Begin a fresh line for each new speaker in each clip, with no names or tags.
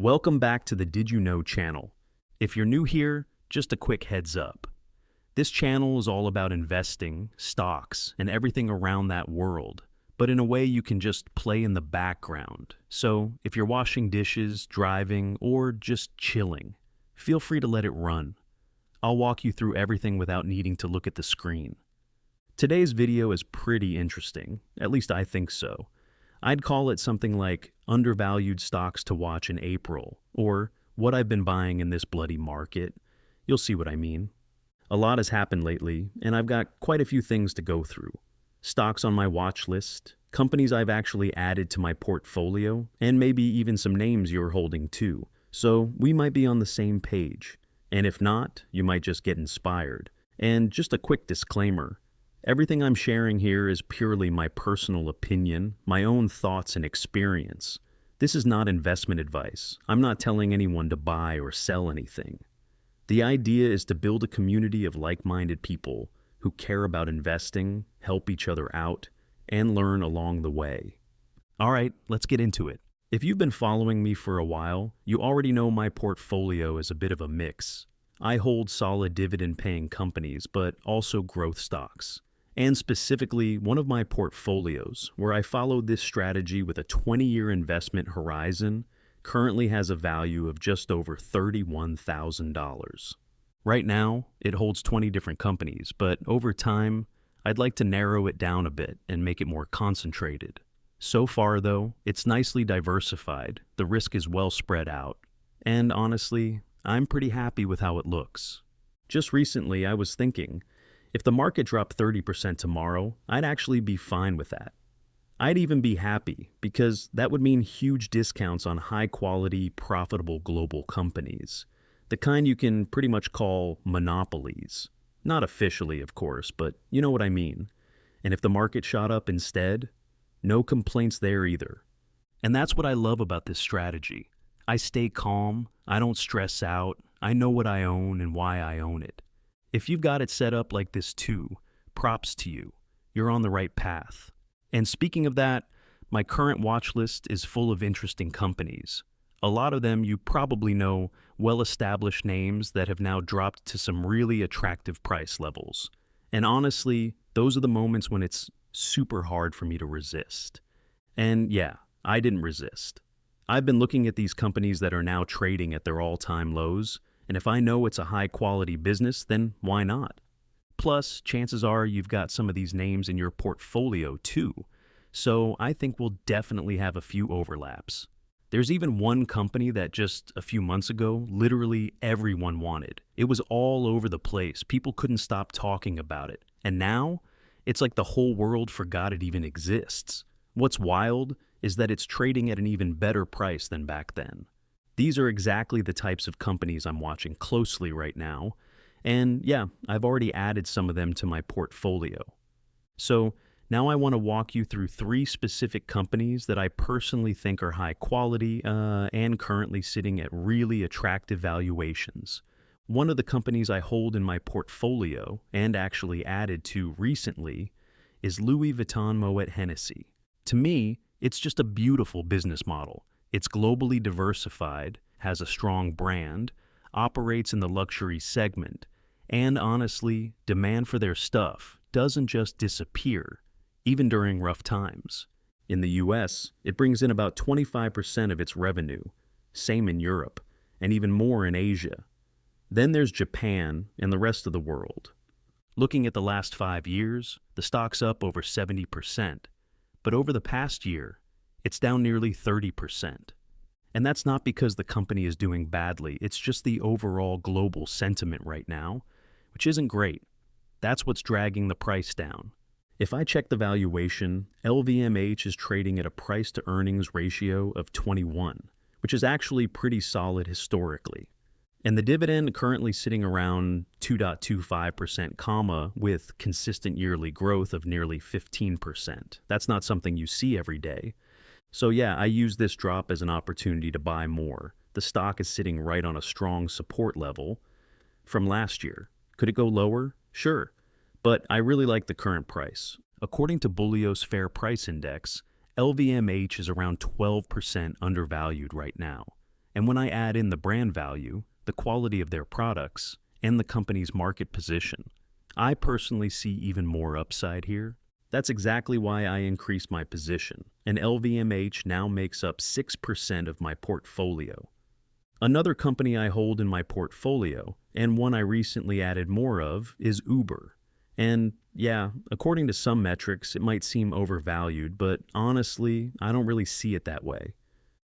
Welcome back to the Did You Know channel. If you're new here, just a quick heads up. This channel is all about investing, stocks, and everything around that world, but in a way you can just play in the background. So if you're washing dishes, driving, or just chilling, feel free to let it run. I'll walk you through everything without needing to look at the screen. Today's video is pretty interesting, at least I think so. I'd call it something like Undervalued Stocks to Watch in April, or What I've Been Buying in This Bloody Market. You'll see what I mean. A lot has happened lately, and I've got quite a few things to go through. Stocks on my watch list, companies I've actually added to my portfolio, and maybe even some names you're holding too. So we might be on the same page. And if not, you might just get inspired. And just a quick disclaimer. Everything I'm sharing here is purely my personal opinion, my own thoughts and experience. This is not investment advice. I'm not telling anyone to buy or sell anything. The idea is to build a community of like-minded people who care about investing, help each other out, and learn along the way. All right, let's get into it. If you've been following me for a while, you already know my portfolio is a bit of a mix. I hold solid dividend-paying companies, but also growth stocks. And specifically, one of my portfolios, where I followed this strategy with a 20-year investment horizon, currently has a value of just over $31,000. Right now, it holds 20 different companies, but over time, I'd like to narrow it down a bit and make it more concentrated. So far, though, it's nicely diversified, the risk is well spread out, and honestly, I'm pretty happy with how it looks. Just recently, I was thinking, if the market dropped 30% tomorrow, I'd actually be fine with that. I'd even be happy, because that would mean huge discounts on high-quality, profitable global companies. The kind you can pretty much call monopolies. Not officially, of course, but you know what I mean. And if the market shot up instead, no complaints there either. And that's what I love about this strategy. I stay calm, I don't stress out, I know what I own and why I own it. If you've got it set up like this too, props to you. You're on the right path. And speaking of that, my current watch list is full of interesting companies. A lot of them you probably know, well-established names that have now dropped to some really attractive price levels. And honestly, those are the moments when it's super hard for me to resist. And yeah, I didn't resist. I've been looking at these companies that are now trading at their all-time lows, and if I know it's a high-quality business, then why not? Plus, chances are you've got some of these names in your portfolio too, so I think we'll definitely have a few overlaps. There's even one company that just a few months ago, literally everyone wanted. It was all over the place. People couldn't stop talking about it. And now, it's like the whole world forgot it even exists. What's wild is that it's trading at an even better price than back then. These are exactly the types of companies I'm watching closely right now, and yeah, I've already added some of them to my portfolio. So now I want to walk you through 3 specific companies that I personally think are high quality and currently sitting at really attractive valuations. One of the companies I hold in my portfolio, and actually added to recently, is Louis Vuitton Moet Hennessy. To me, it's just a beautiful business model. It's globally diversified, has a strong brand, operates in the luxury segment, and honestly, demand for their stuff doesn't just disappear, even during rough times. In the US, it brings in about 25% of its revenue, same in Europe, and even more in Asia. Then there's Japan and the rest of the world. Looking at the last 5 years, the stock's up over 70%, but over the past year, it's down nearly 30%. And that's not because the company is doing badly, it's just the overall global sentiment right now, which isn't great. That's what's dragging the price down. If I check the valuation, LVMH is trading at a price-to-earnings ratio of 21, which is actually pretty solid historically. And the dividend currently sitting around 2.25%, with consistent yearly growth of nearly 15%. That's not something you see every day. So yeah, I use this drop as an opportunity to buy more. The stock is sitting right on a strong support level from last year. Could it go lower? Sure. But I really like the current price. According to Bullios Fair Price Index, LVMH is around 12% undervalued right now. And when I add in the brand value, the quality of their products, and the company's market position, I personally see even more upside here. That's exactly why I increased my position, and LVMH now makes up 6% of my portfolio. Another company I hold in my portfolio, and one I recently added more of, is Uber. And yeah, according to some metrics, it might seem overvalued, but honestly, I don't really see it that way.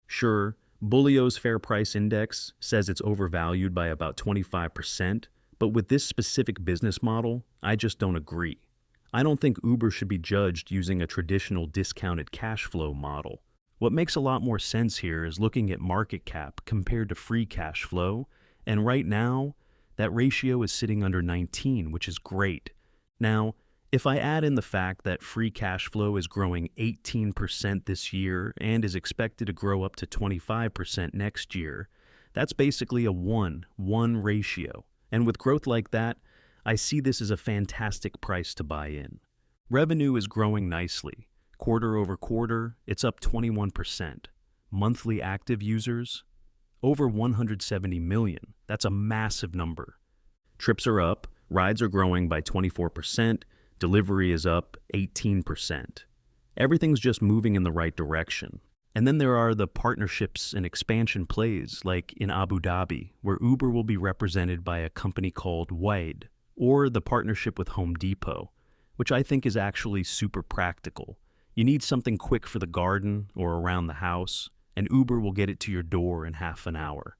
Sure, Bulio's Fair Price Index says it's overvalued by about 25%, but with this specific business model, I just don't agree. I don't think Uber should be judged using a traditional discounted cash flow model. What makes a lot more sense here is looking at market cap compared to free cash flow, and right now, that ratio is sitting under 19, which is great. Now, if I add in the fact that free cash flow is growing 18% this year and is expected to grow up to 25% next year, that's basically a 1-1 ratio. And with growth like that, I see this as a fantastic price to buy in. Revenue is growing nicely. Quarter over quarter, it's up 21%. Monthly active users, over 170 million. That's a massive number. Trips are up, rides are growing by 24%, delivery is up 18%. Everything's just moving in the right direction. And then there are the partnerships and expansion plays, like in Abu Dhabi, where Uber will be represented by a company called Wide, or the partnership with Home Depot, which I think is actually super practical. You need something quick for the garden or around the house, and Uber will get it to your door in half an hour.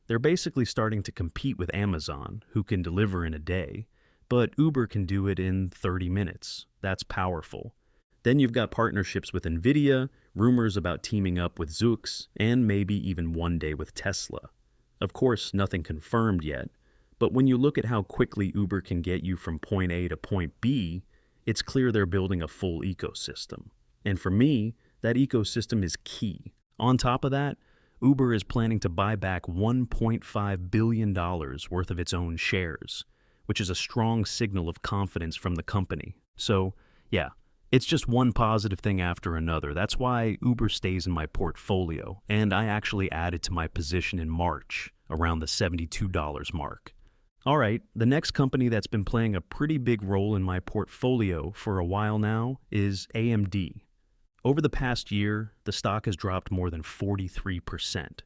They're basically starting to compete with Amazon, who can deliver in a day, but Uber can do it in 30 minutes. That's powerful. Then you've got partnerships with Nvidia, rumors about teaming up with Zoox, and maybe even one day with Tesla. Of course, nothing confirmed yet, but when you look at how quickly Uber can get you from point A to point B, it's clear they're building a full ecosystem. And for me, that ecosystem is key. On top of that, Uber is planning to buy back $1.5 billion worth of its own shares, which is a strong signal of confidence from the company. So, yeah, it's just one positive thing after another. That's why Uber stays in my portfolio, and I actually added to my position in March, around the $72 mark. All right, the next company that's been playing a pretty big role in my portfolio for a while now is AMD. Over the past year, the stock has dropped more than 43%,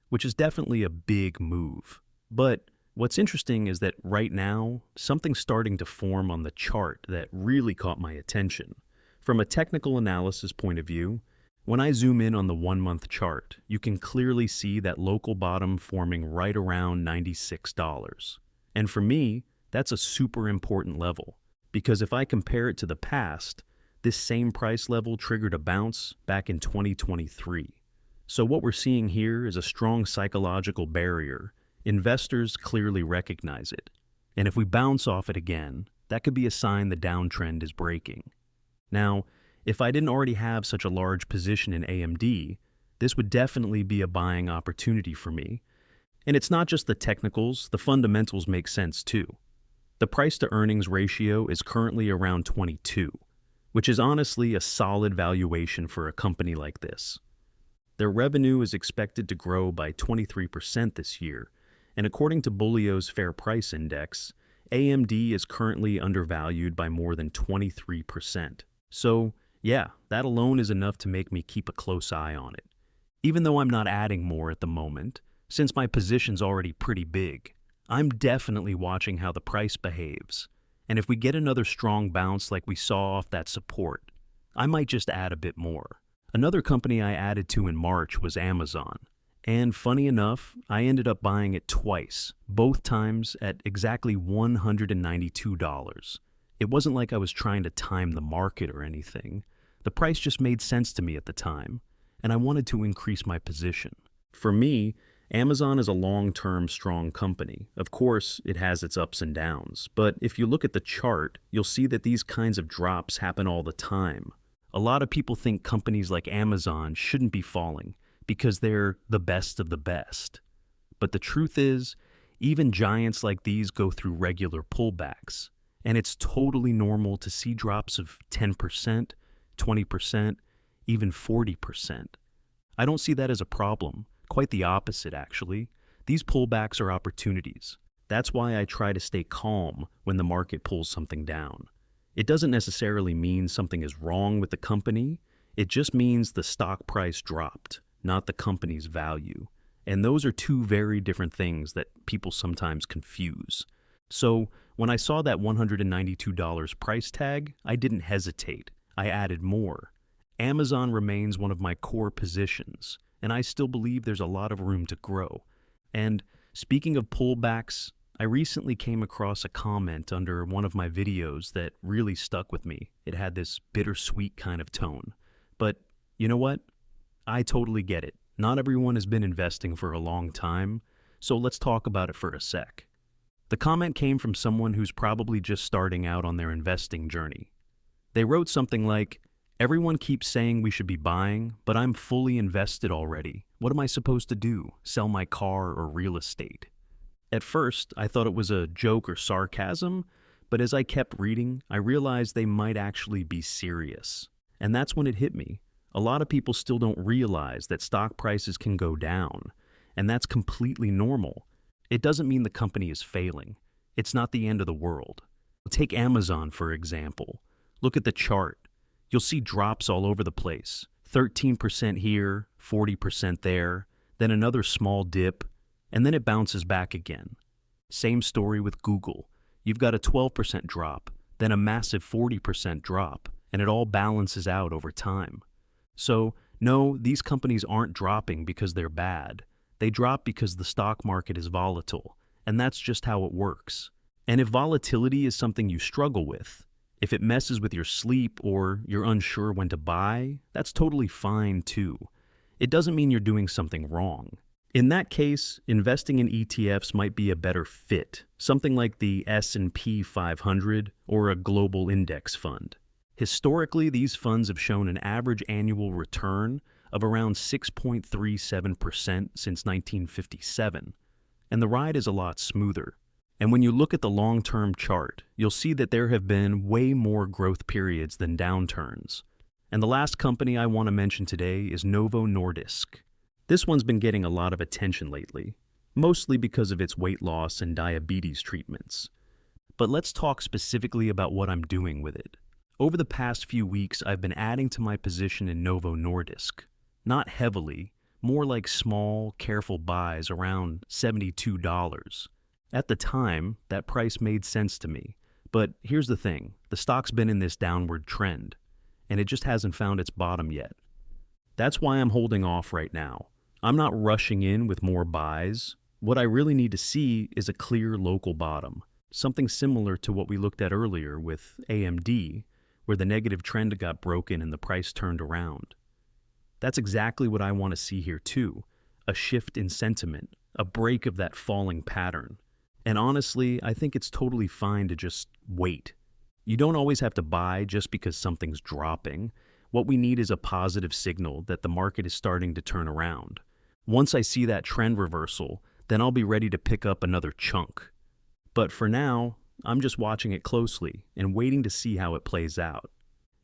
which is definitely a big move. But what's interesting is that right now, something's starting to form on the chart that really caught my attention. From a technical analysis point of view, when I zoom in on the 1-month chart, you can clearly see that local bottom forming right around $96. And for me, that's a super important level, because if I compare it to the past, this same price level triggered a bounce back in 2023. So what we're seeing here is a strong psychological barrier. Investors clearly recognize it. And if we bounce off it again, that could be a sign the downtrend is breaking. Now, if I didn't already have such a large position in AMD, this would definitely be a buying opportunity for me. And it's not just the technicals, the fundamentals make sense too. The price to earnings ratio is currently around 22, which is honestly a solid valuation for a company like this. Their revenue is expected to grow by 23% this year, and according to Bulio's Fair Price Index, AMD is currently undervalued by more than 23%. So, yeah, that alone is enough to make me keep a close eye on it. Even though I'm not adding more at the moment, since my position's already pretty big, I'm definitely watching how the price behaves. And if we get another strong bounce like we saw off that support, I might just add a bit more. Another company I added to in March was Amazon. And funny enough, I ended up buying it twice, both times at exactly $192. It wasn't like I was trying to time the market or anything. The price just made sense to me at the time, and I wanted to increase my position. For me, Amazon is a long-term strong company. Of course, it has its ups and downs, but if you look at the chart, you'll see that these kinds of drops happen all the time. A lot of people think companies like Amazon shouldn't be falling because they're the best of the best. But the truth is, even giants like these go through regular pullbacks, and it's totally normal to see drops of 10%, 20%, even 40%. I don't see that as a problem. Quite the opposite, actually. These pullbacks are opportunities. That's why I try to stay calm when the market pulls something down. It doesn't necessarily mean something is wrong with the company. It just means the stock price dropped, not the company's value. And those are two very different things that people sometimes confuse. So when I saw that $192 price tag, I didn't hesitate. I added more. Amazon remains one of my core positions, and I still believe there's a lot of room to grow. And speaking of pullbacks, I recently came across a comment under one of my videos that really stuck with me. It had this bittersweet kind of tone. But you know what? I totally get it. Not everyone has been investing for a long time, so let's talk about it for a sec. The comment came from someone who's probably just starting out on their investing journey. They wrote something like, "Everyone keeps saying we should be buying, but I'm fully invested already. What am I supposed to do? Sell my car or real estate?" At first, I thought it was a joke or sarcasm, but as I kept reading, I realized they might actually be serious. And that's when it hit me. A lot of people still don't realize that stock prices can go down, and that's completely normal. It doesn't mean the company is failing. It's not the end of the world. Take Amazon, for example. Look at the chart. You'll see drops all over the place. 13% here, 40% there, then another small dip, and then it bounces back again. Same story with Google. You've got a 12% drop, then a massive 40% drop, and it all balances out over time. So, no, these companies aren't dropping because they're bad. They drop because the stock market is volatile, and that's just how it works. And if volatility is something you struggle with, if it messes with your sleep or you're unsure when to buy, that's totally fine too. It doesn't mean you're doing something wrong. In that case, investing in ETFs might be a better fit, something like the S&P 500 or a global index fund. Historically, these funds have shown an average annual return of around 6.37% since 1957, and the ride is a lot smoother. And when you look at the long-term chart, you'll see that there have been way more growth periods than downturns. And the last company I want to mention today is Novo Nordisk. This one's been getting a lot of attention lately, mostly because of its weight loss and diabetes treatments. But let's talk specifically about what I'm doing with it. Over the past few weeks, I've been adding to my position in Novo Nordisk. Not heavily, more like small, careful buys around $72. At the time, that price made sense to me. But here's the thing, the stock's been in this downward trend, and it just hasn't found its bottom yet. That's why I'm holding off right now. I'm not rushing in with more buys. What I really need to see is a clear local bottom, something similar to what we looked at earlier with AMD, where the negative trend got broken and the price turned around. That's exactly what I want to see here too, a shift in sentiment, a break of that falling pattern. And honestly, I think it's totally fine to just wait. You don't always have to buy just because something's dropping. What we need is a positive signal that the market is starting to turn around. Once I see that trend reversal, then I'll be ready to pick up another chunk. But for now, I'm just watching it closely and waiting to see how it plays out.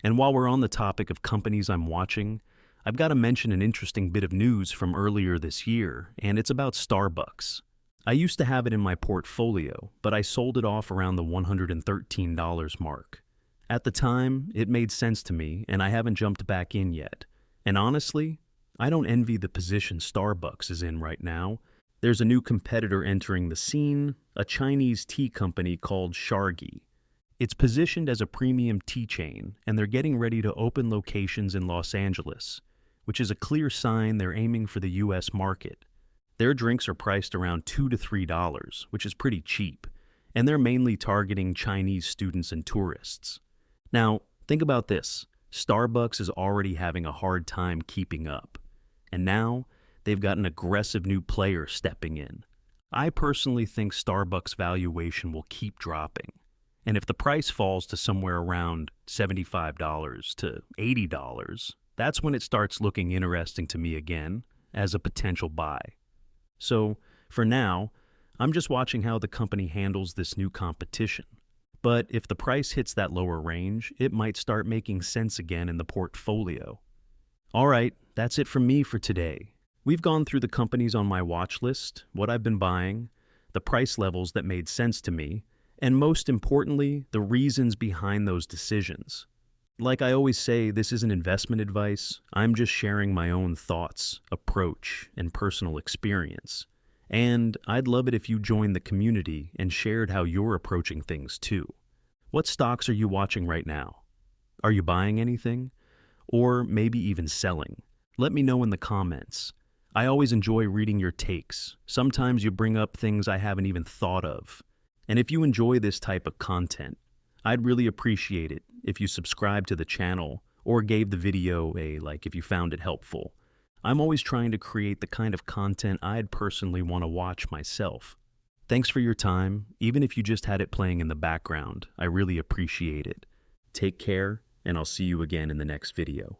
And while we're on the topic of companies I'm watching, I've got to mention an interesting bit of news from earlier this year, and it's about Starbucks. I used to have it in my portfolio, but I sold it off around the $113 mark. At the time, it made sense to me, and I haven't jumped back in yet. And honestly, I don't envy the position Starbucks is in right now. There's a new competitor entering the scene, a Chinese tea company called Shaky. It's positioned as a premium tea chain, and they're getting ready to open locations in Los Angeles, which is a clear sign they're aiming for the US market. Their drinks are priced around $2 to $3, which is pretty cheap, and they're mainly targeting Chinese students and tourists. Now, think about this. Starbucks is already having a hard time keeping up, and now they've got an aggressive new player stepping in. I personally think Starbucks' valuation will keep dropping, and if the price falls to somewhere around $75 to $80, that's when it starts looking interesting to me again as a potential buy. So, for now, I'm just watching how the company handles this new competition. But if the price hits that lower range, it might start making sense again in the portfolio. All right, that's it from me for today. We've gone through the companies on my watch list, what I've been buying, the price levels that made sense to me, and most importantly, the reasons behind those decisions. Like I always say, this isn't investment advice. I'm just sharing my own thoughts, approach, and personal experience. And I'd love it if you joined the community and shared how you're approaching things too. What stocks are you watching right now? Are you buying anything? Or maybe even selling? Let me know in the comments. I always enjoy reading your takes. Sometimes you bring up things I haven't even thought of. And if you enjoy this type of content, I'd really appreciate it if you subscribe to the channel or gave the video a like if you found it helpful. I'm always trying to create the kind of content I'd personally want to watch myself. Thanks for your time, even if you just had it playing in the background. I really appreciate it. Take care, and I'll see you again in the next video.